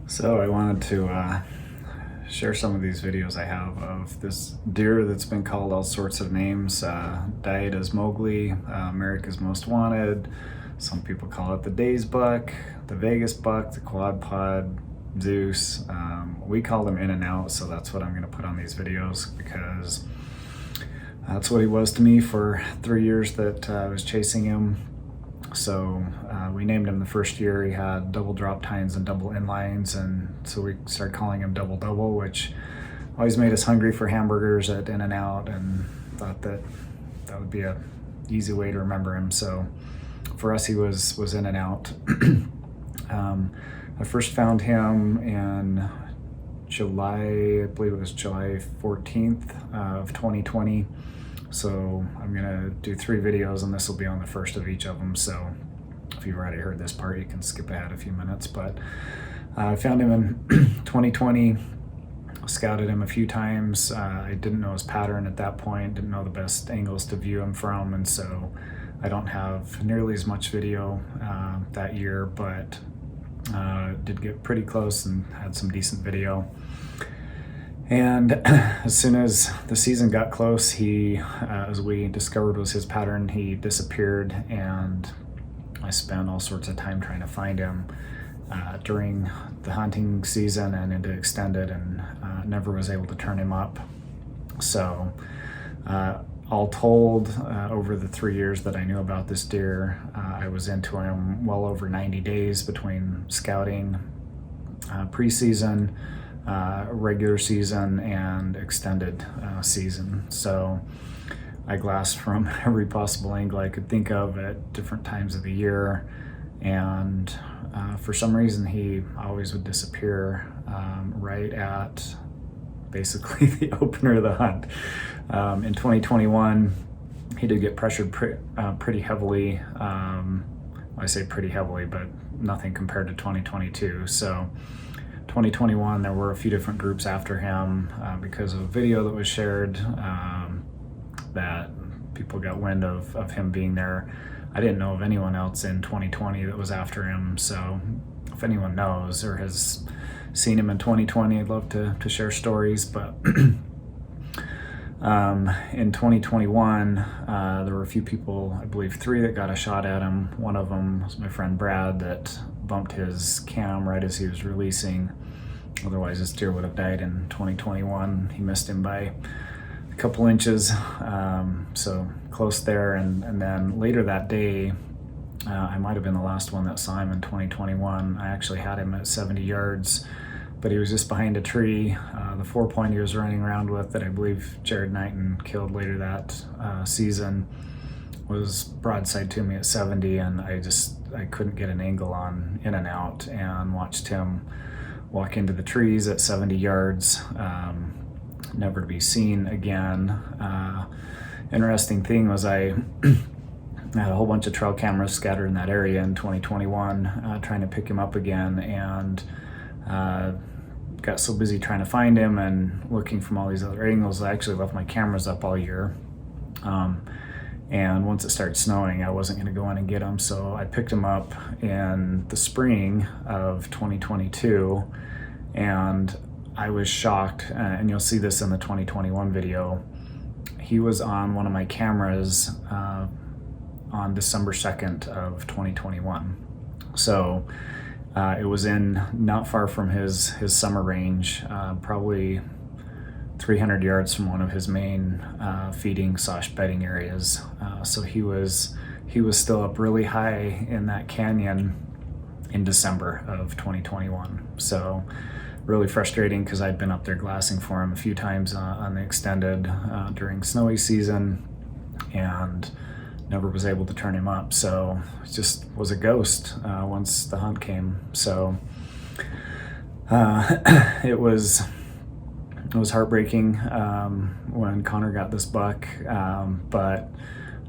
So I wanted to share some of these videos I have of this deer that's been called all sorts of names. Died as MOWGLI, America's Most Wanted. Some people call it the Days Buck, the Vegas Buck, the Quad Pod, Zeus. We call him In and Out, so that's what I'm going to put on these videos because that's what he was to me for 3 years that I was chasing him. So we named him the first year. He had double drop tines and double inlines, and so we started calling him Double Double, which always made us hungry for hamburgers at In and Out, and thought that that would be a easy way to remember him. So for us, he was In and Out. I first found him in July, I believe it was July 14th of 2020. So I'm gonna do 3 videos, and this will be on the first of each of them. So if you've already heard this part, you can skip ahead a few minutes. But I found him in 2020, scouted him a few times. I didn't know his pattern at that point, didn't know the best angles to view him from, and so I don't have nearly as much video that year, but did get pretty close and had some decent video. And as soon as the season got close, he, as we discovered was his pattern, he disappeared, and I spent all sorts of time trying to find him during the hunting season and into extended, and never was able to turn him up. So all told, over the 3 years that I knew about this deer, I was into him well over 90 days between scouting, preseason, regular season, and extended season. So I glassed from every possible angle I could think of at different times of the year, and for some reason he always would disappear right at basically the opener of the hunt. In 2021, he did get pressured pretty heavily. I say pretty heavily, but nothing compared to 2022. So 2021, there were a few different groups after him because of a video that was shared that people got wind of him being there. I didn't know of anyone else in 2020 that was after him, so if anyone knows or has seen him in 2020, I'd love to share stories. But in 2021, there were a few people, I believe 3, that got a shot at him. One of them was my friend Brad, that bumped his cam right as he was releasing. Otherwise, this deer would have died in 2021. He missed him by a couple inches, so close there. And then later that day, I might have been the last one that saw him in 2021. I actually had him at 70 yards, but he was just behind a tree. The 4-point he was running around with, that I believe Jared Knighton killed later that season, was broadside to me at 70, and I couldn't get an angle on In and Out, and watched him walk into the trees at 70 yards, never to be seen again. Interesting thing was I had a whole bunch of trail cameras scattered in that area in 2021, trying to pick him up again, and got so busy trying to find him and looking from all these other angles, I actually left my cameras up all year. And once it started snowing, I wasn't going to go in and get him, so I picked him up in the spring of 2022, and I was shocked, and you'll see this in the 2021 video. He was on one of my cameras on December 2nd of 2021. So it was in not far from his summer range, probably 300 yards from one of his main feeding/bedding areas. So he was still up really high in that canyon in December of 2021. So really frustrating, because I'd been up there glassing for him a few times on the extended during snowy season, and never was able to turn him up. So it just was a ghost once the hunt came. So it was heartbreaking when Connor got this buck, but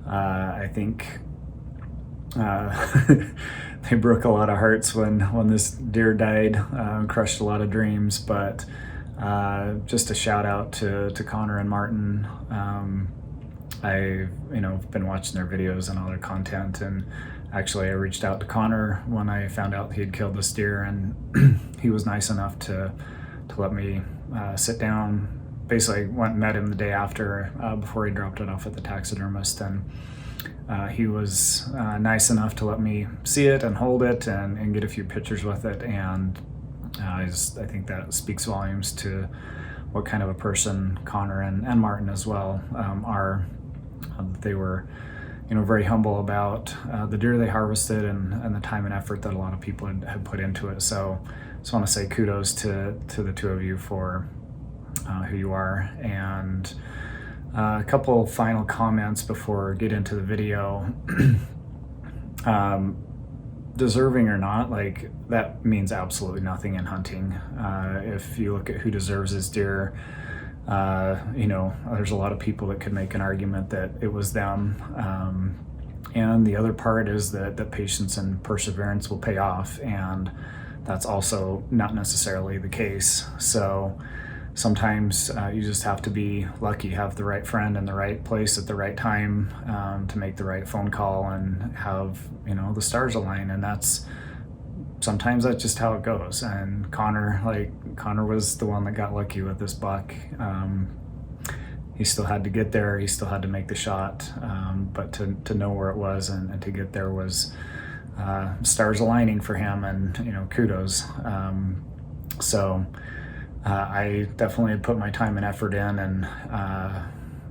I think they broke a lot of hearts when this deer died, crushed a lot of dreams. But just a shout out to Connor and Martin. I've been watching their videos and all their content, and actually I reached out to Connor when I found out he had killed this deer, and he was nice enough to let me sit down. Basically went and met him the day after, before he dropped it off at the taxidermist, and he was nice enough to let me see it and hold it and get a few pictures with it. And I think that speaks volumes to what kind of a person Connor and Martin as well are. They were, very humble about the deer they harvested and the time and effort that a lot of people had put into it. So I just want to say kudos to the two of you for who you are. And a couple final comments before we get into the video. Deserving or not, like, that means absolutely nothing in hunting. If you look at who deserves his deer, there's a lot of people that could make an argument that it was them. And the other part is that patience and perseverance will pay off, and that's also not necessarily the case. So sometimes you just have to be lucky, have the right friend in the right place at the right time, to make the right phone call and have, the stars align. And sometimes that's just how it goes. And Connor was the one that got lucky with this buck. He still had to get there. He still had to make the shot. But to know where it was and to get there was stars aligning for him, and, kudos. I definitely put my time and effort in, and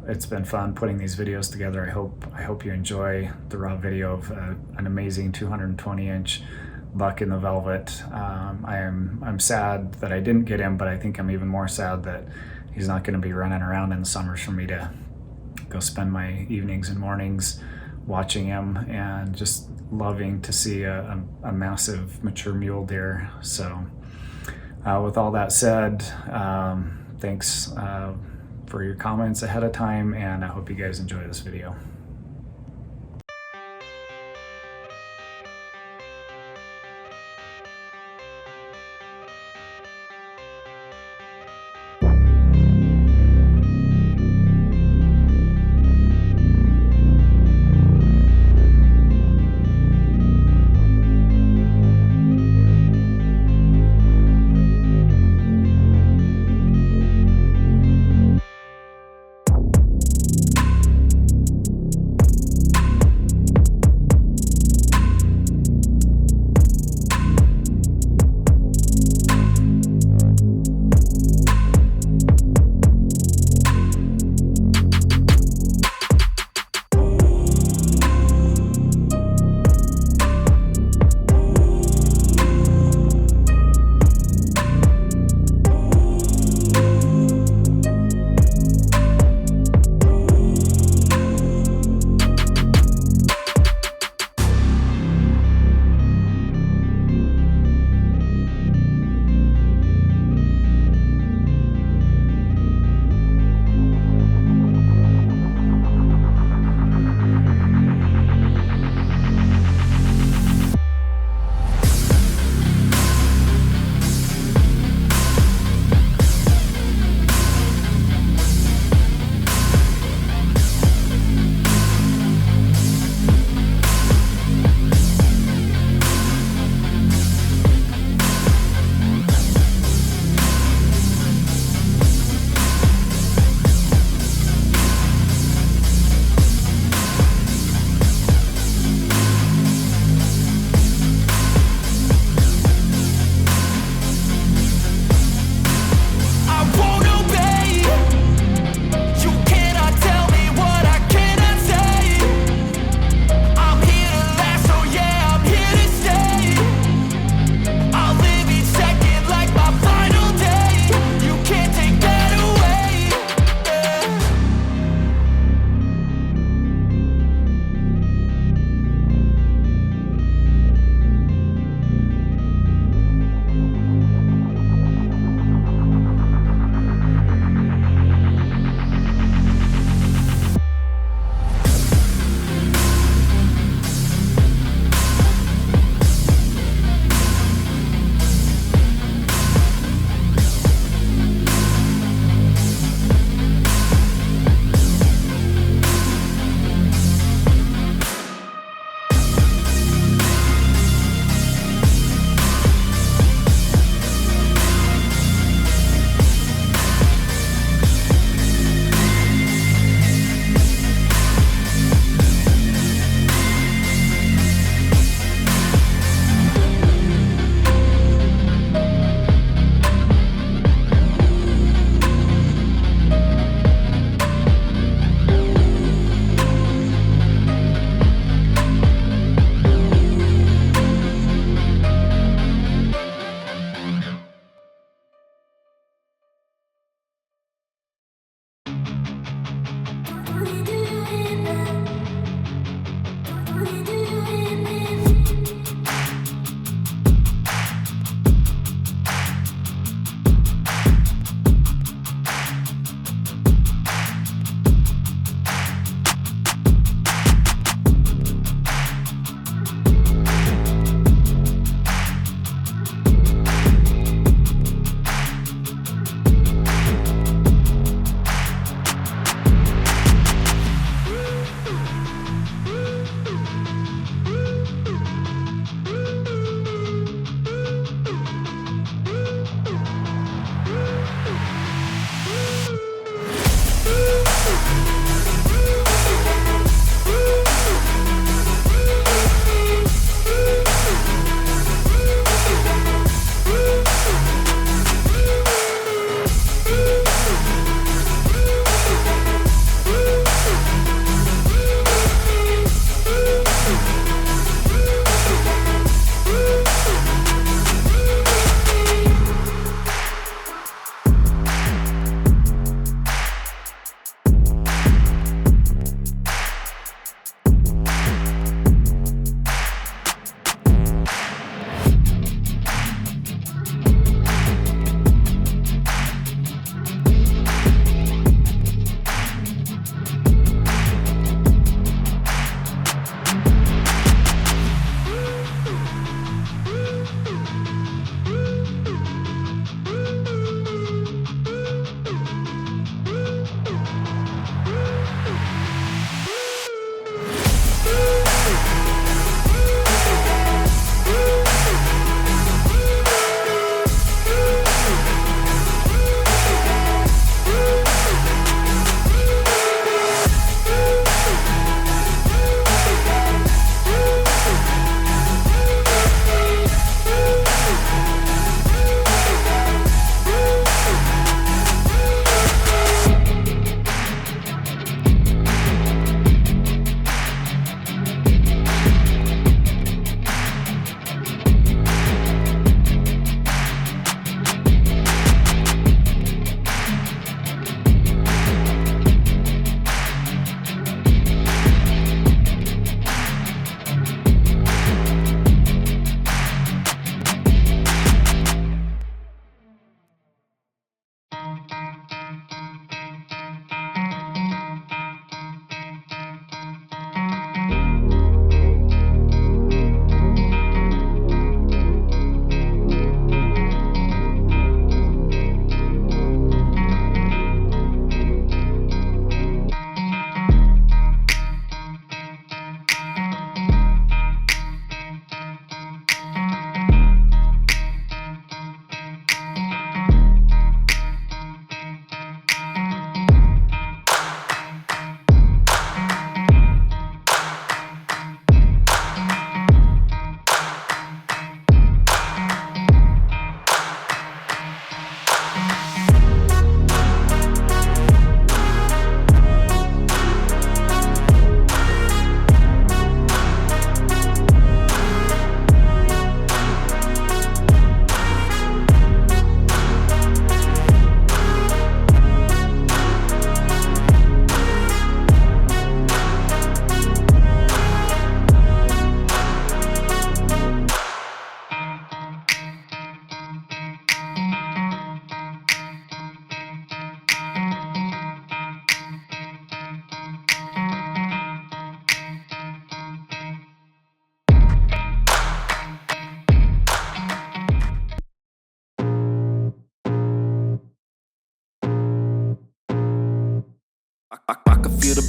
it's been fun putting these videos together. I hope you enjoy the raw video of an amazing 220-inch buck in the velvet. I'm sad that I didn't get him, but I think I'm even more sad that he's not going to be running around in the summers for me to go spend my evenings and mornings watching him and just loving to see a massive mature mule deer. So with all that said, thanks for your comments ahead of time, and I hope you guys enjoy this video.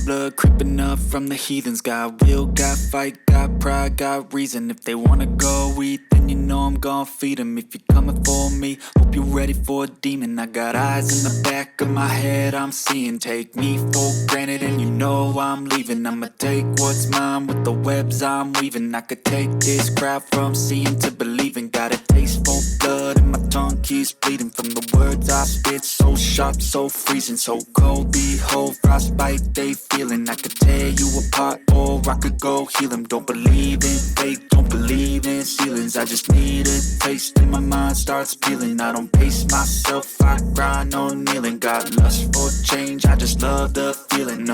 blood creeping up from the heathens. Got will, got fight, got pride, got reason. If they wanna go eat, then you know I'm gon' feed them. If you're coming for me, hope you're ready for a demon. I got eyes in the back of my head, I'm seeing. Take me for granted and you know I'm leaving. I'ma take what's mine with the webs I'm weaving. I could take this crowd from seeing to believing. Got a taste for blood and my tongue keeps bleeding from the words I spit. So sharp, so freezing, so cold. Behold, frostbite they feeling. I could tear you apart or I could go heal them. Don't believe in fate, don't believe in ceilings. I just need a taste and my mind starts peeling. I don't pace myself, I grind on kneeling. Got lust for change, I just love the feeling.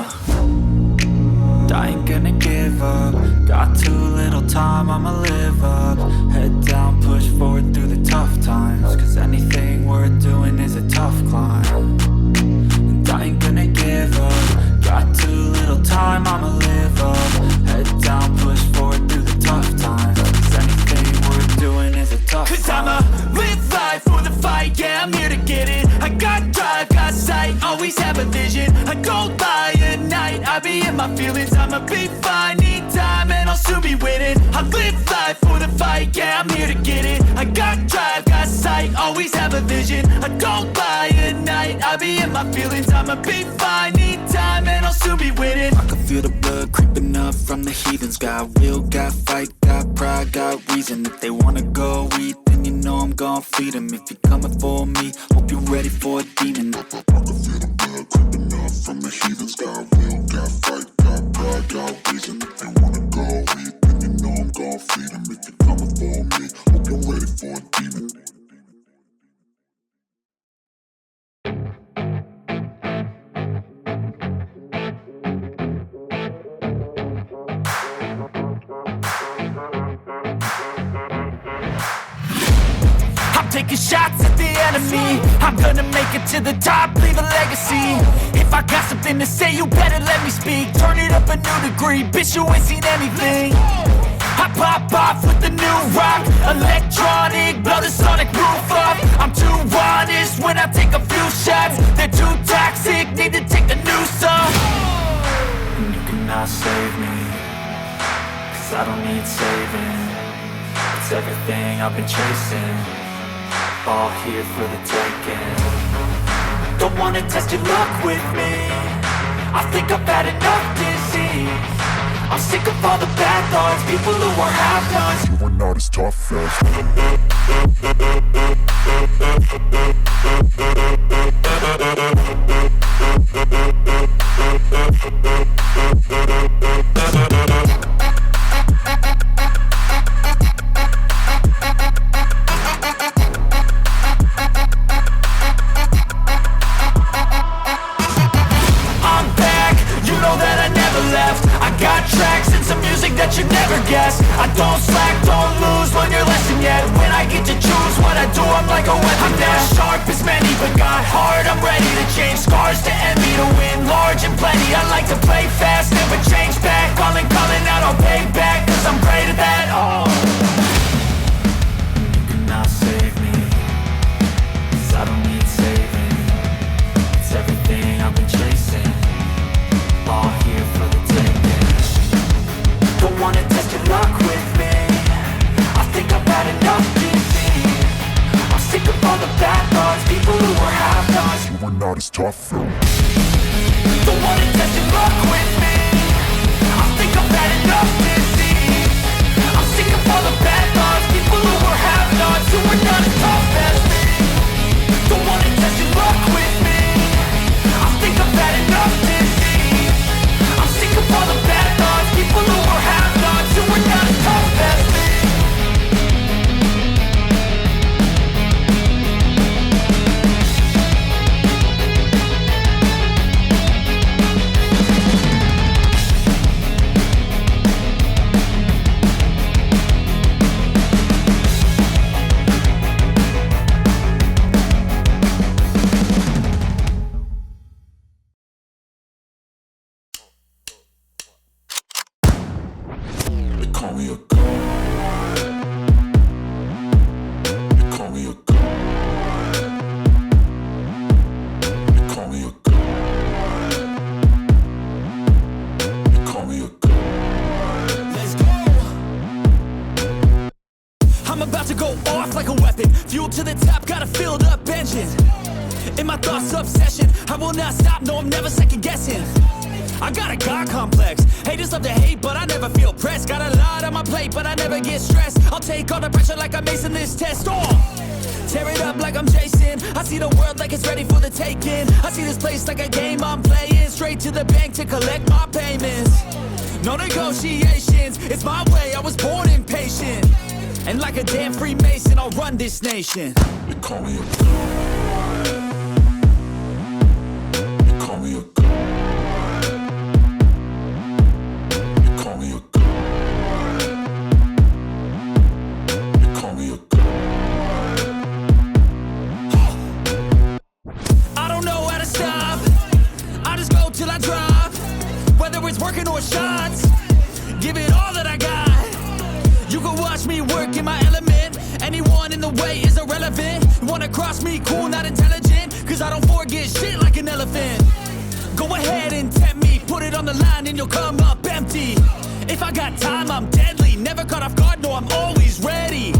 I ain't gonna give up. Got too little time, I'ma live up. Head down, push forward through the tough times. Cause anything worth doing is a tough climb. And I ain't gonna give up. Got too little time, I'ma live up. Head down, push forward through the tough times. Cause anything worth doing is a tough climb. Cause I'ma live life for the fight, yeah, I'm here to get it. I got drive, got sight, always have a vision. I go by at night, I be in my feelings. I'ma be fine, need time, and I'll soon be winning. I live life for the fight, yeah, I'm here to get it. I got drive, got sight, always have a vision. I go by at night, I be in my feelings. I'ma be fine, need time, and I'll soon be winning. I can feel the blood creeping up from the heathens. Got will, got fight, got pride, got reason. If they wanna go eat, then you know I'm gon' feed them. If you're coming for me, hope you're ready for a demon. I can feel the blood creeping up from the heathens. Got will, got fight, got pride, got reason. If they wanna go eat, then you know I'm gon' feed them. If you're coming for me, hope you're ready for a demon. Taking shots at the enemy. I'm gonna make it to the top, leave a legacy. If I got something to say, you better let me speak. Turn it up a new degree, bitch, you ain't seen anything. I pop off with the new rock, electronic, blow the sonic roof up. I'm too honest when I take a few shots. They're too toxic, need to take a new song. And you cannot save me, cause I don't need saving. It's everything I've been chasing, all here for the taking. Don't wanna test your luck with me, I think I've had enough disease. I'm sick of all the bad thoughts, people who are half-nots. You are not as tough as that you never guess. I don't slack, don't lose, learn your lesson yet. When I get to choose what I do, I'm like a weapon. I'm not sharp as many, but got heart, I'm ready to change. Scars to envy, to win large and plenty. I like to play fast, never change back. Calling out, I'll pay back, cause I'm great at that. Oh, you cannot save me, cause I don't need saving. It's everything I've been chasing, all here for the taking. Don't wanna test your luck with me, I think I've had enough disease. I'm sick of all the bad thoughts, people who are half-nots. You are not as tough though. Don't wanna test your luck with me, I think I've had enough disease. I'm sick of all the bad thoughts, people who are half-nots, who are not as tough as me. Don't wanna test your luck with me, I think I've had enough disease. I'm sick of all the bad thoughts, people who are half-nots, who are not as tough as me. Fuel to the top, got a filled up engine. In my thoughts, obsession, I will not stop, no, I'm never second guessing. I got a God complex, haters love to hate, but I never feel pressed. Got a lot on my plate, but I never get stressed. I'll take all the pressure like I'm acing this test. Tear it up like I'm Jason. I see the world like it's ready for the taking. I see this place like a game I'm playing. Straight to the bank to collect my payments. No negotiations, it's my way, I was born impatient. And like a damn Freemason, I'll run this nation. They call me a god. They call me a god. They call me a god. They call me a god. I don't know how to stop, I just go till I drop. Whether it's working or shots, give it all that I got. You can watch me work in my element. Anyone in the way is irrelevant. You wanna cross me, cool, not intelligent. Cause I don't forget shit like an elephant. Go ahead and tempt me, put it on the line and you'll come up empty. If I got time, I'm deadly. Never caught off guard, no, I'm always ready.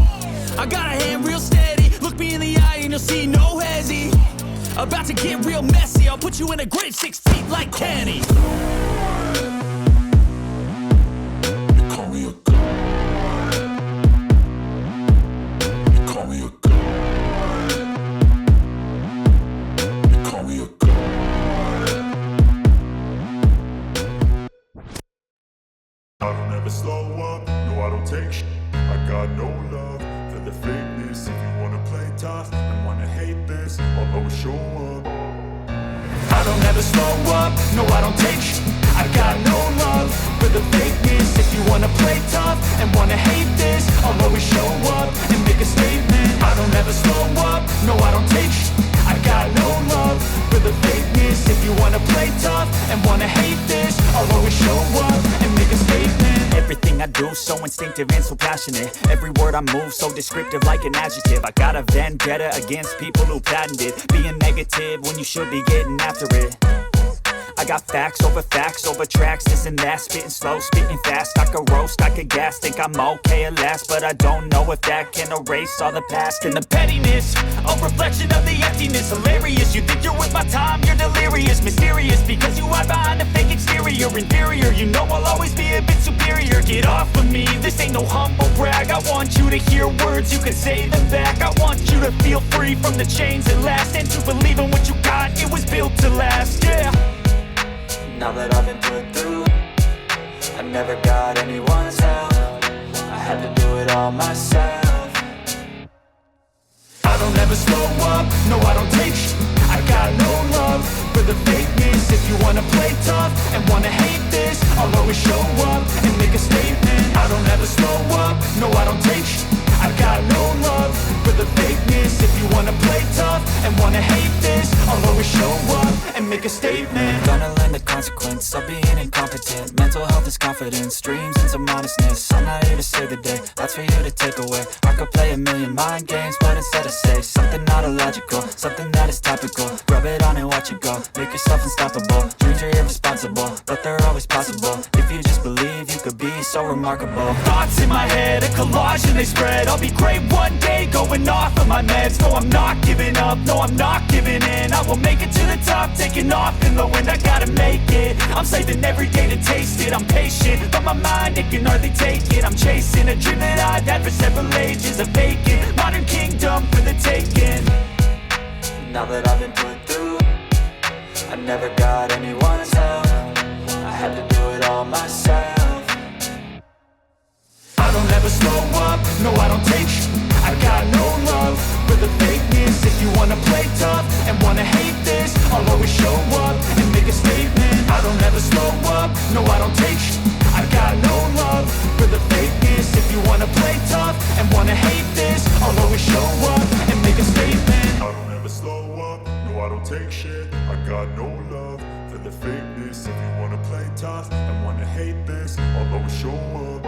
I got a hand real steady. Look me in the eye and you'll see no hezzy. About to get real messy, I'll put you in a grave 6 feet like Kenny. They call me a god. They call me a god. They call me a god. I don't ever slow up, no I don't take shit. I got no love for the fakeness. If you wanna play tough and wanna hate this, I'll always show up. I don't ever slow up, no I don't take shit. I got no love for the fakeness. If you wanna play tough and wanna hate this, I'll always show up and make a statement. I don't ever slow up, no I don't take shit. I got no love for the fakeness. If you wanna play tough and wanna hate this, I'll always show up and make a statement. Everything I do so instinctive and so passionate. Every word I move so descriptive like an adjective. I got a vendetta against people who patented being negative when you should be getting after it. I got facts over tracks, this and that. Spitting slow, spitting fast, I could roast, I could gas. Think I'm okay at last, but I don't know if that can erase all the past. And the pettiness, a reflection of the emptiness. Hilarious, you think you're with my time, you're delirious. Mysterious, because you hide behind a fake exterior. Inferior, you know I'll always be a bit superior. Get off of me, this ain't no humble brag. I want you to hear words, you can say them back. I want you to feel free from the chains that last, and to believe in what you got, it was built to last, yeah. Now that I've been put through, I never got anyone's help. I had to do it all myself. I don't ever slow up, no I don't take shit. I got no love for the fakeness. If you wanna play tough and wanna hate this, I'll always show up and make a statement. I don't ever slow up, no I don't take shit. I got no love for the fakeness. If you wanna play tough and wanna hate this, I'll always show up and make a statement. Gonna learn the consequence of being incompetent. Mental health is confidence, dreams and some honestness. I'm not here to save the day, that's for you to take away. I could play a million mind games, but instead I say something not illogical, something that is topical. Rub it on and watch it go, make yourself unstoppable. Dreams are irresponsible, but they're always possible. If you just believe, you could be so remarkable. Thoughts in my head, a collage and they spread. I'll be great one day, going off of my meds. No, I'm not giving up, no, I'm not giving in. I will make it to the top, taking off in the wind. I gotta make it, I'm saving every day to taste it. I'm patient, but my mind, it can hardly take it. I'm chasing a dream that I've had for several ages. A vacant, modern kingdom for the taking. Now that I've been put through, I never got anyone's help. I had to do it all myself. I don't ever slow up, no I don't take shit. I got no love for the fakeness. If you wanna play tough and wanna hate this, I'll always show up and make a statement. I don't ever slow up, no I don't take shit. I got no love for the fakeness. If you wanna play tough and wanna hate this, I'll always show up and make a statement. I don't ever slow up, no I don't take shit. I got no love for the fakeness. If you wanna play tough and wanna hate this, I'll always show up.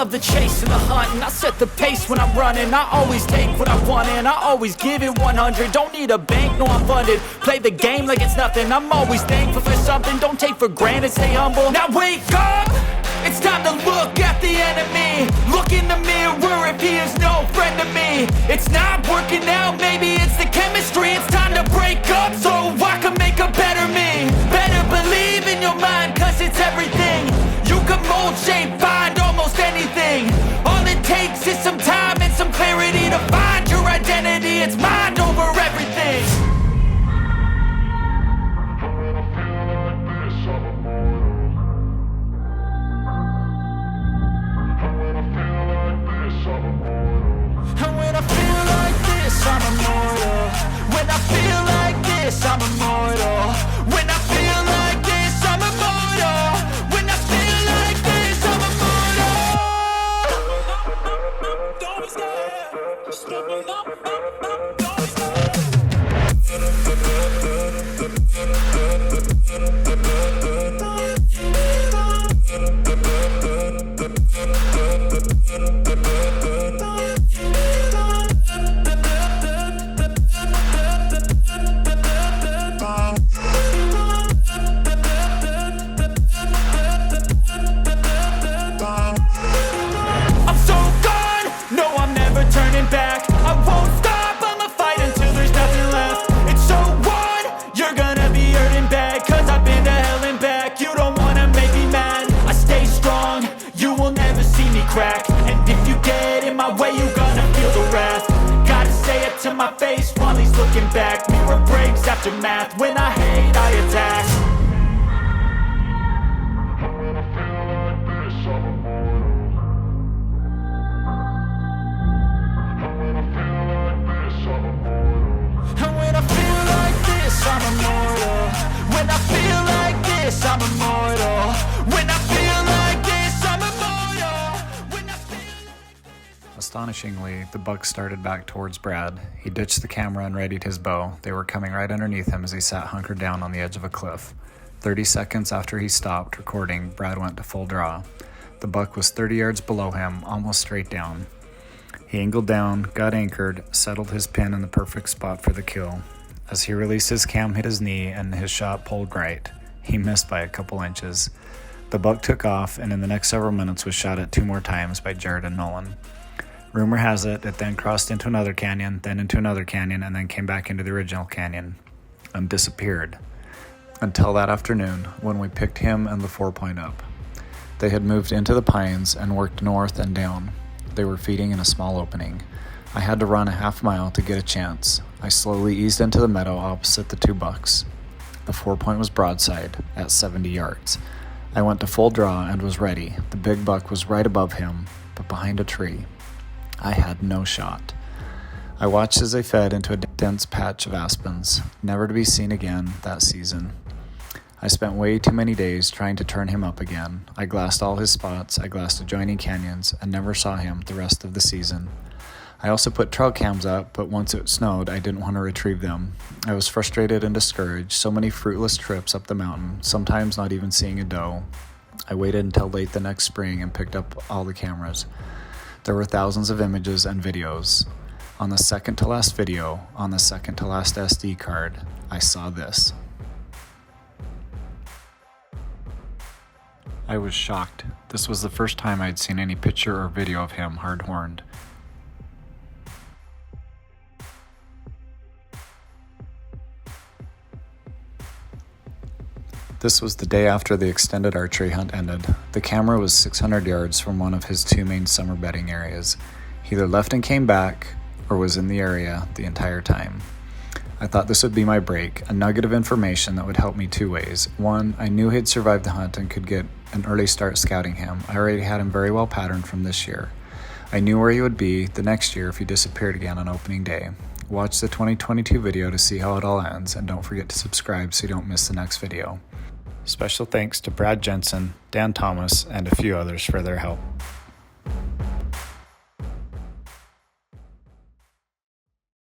love the chase and the hunt, and I set the pace when I'm running. I always take what I want and I always give it 100. Don't need a bank, no I'm funded. Play the game like it's nothing. I'm always thankful for something. Don't take for granted, stay humble. Now wake up! It's time to look at the enemy. Look in the mirror if he is no friend to me. It's not working out, maybe it's the chemistry. It's time to break up so I can make a better me. Better believe in your mind, cause it's everything. You can mold, shape, find almost anything. All it takes is some time and some clarity to find your identity. It's mind over everything. And when I feel like this, I'm immortal. When I feel like this, I'm immortal. When I feel like this, I'm immortal. When I feel like this, I'm immortal. Don't be scared. Just open up. Don't be scared. And if you get in my way, you gonna feel the wrath. Gotta say it to my face while he's looking back. Mirror breaks after math. When I hate, I attack. And when I feel like this, I'm immortal. And when I feel like this, I'm immortal. And when I feel like this, I'm immortal. When I feel like this, I'm immortal. When I feel like this, I'm immortal. Astonishingly, the buck started back towards Brad. He ditched the camera and readied his bow. They were coming right underneath him as he sat hunkered down on the edge of a cliff. 30 seconds after he stopped recording, Brad went to full draw. The buck was 30 yards below him, almost straight down. He angled down, got anchored, settled his pin in the perfect spot for the kill. As he released his cam, hit his knee, and his shot pulled right. He missed by a couple inches. The buck took off, and in the next several minutes was shot at 2 more times by Jared and Nolan. Rumor has it then crossed into another canyon, then into another canyon, and then came back into the original canyon and disappeared. Until that afternoon, when we picked him and the 4-point up. They had moved into the pines and worked north and down. They were feeding in a small opening. I had to run a half mile to get a chance. I slowly eased into the meadow opposite the 2 bucks. The 4-point was broadside at 70 yards. I went to full draw and was ready. The big buck was right above him, but behind a tree. I had no shot. I watched as they fed into a dense patch of aspens, never to be seen again that season. I spent way too many days trying to turn him up again. I glassed all his spots, I glassed adjoining canyons, and never saw him the rest of the season. I also put trail cams up, but once it snowed, I didn't want to retrieve them. I was frustrated and discouraged, so many fruitless trips up the mountain, sometimes not even seeing a doe. I waited until late the next spring and picked up all the cameras. There were thousands of images and videos. On the second to last video, on the second to last SD card, I saw this. I was shocked. This was the first time I'd seen any picture or video of him hard-horned. This was the day after the extended archery hunt ended. The camera was 600 yards from one of his 2 main summer bedding areas. He either left and came back, or was in the area the entire time. I thought this would be my break, a nugget of information that would help me 2 ways. 1, I knew he'd survived the hunt and could get an early start scouting him. I already had him very well patterned from this year. I knew where he would be the next year if he disappeared again on opening day. Watch the 2022 video to see how it all ends, and don't forget to subscribe so you don't miss the next video. Special thanks to Brad Jensen, Dan Thomas, and a few others for their help.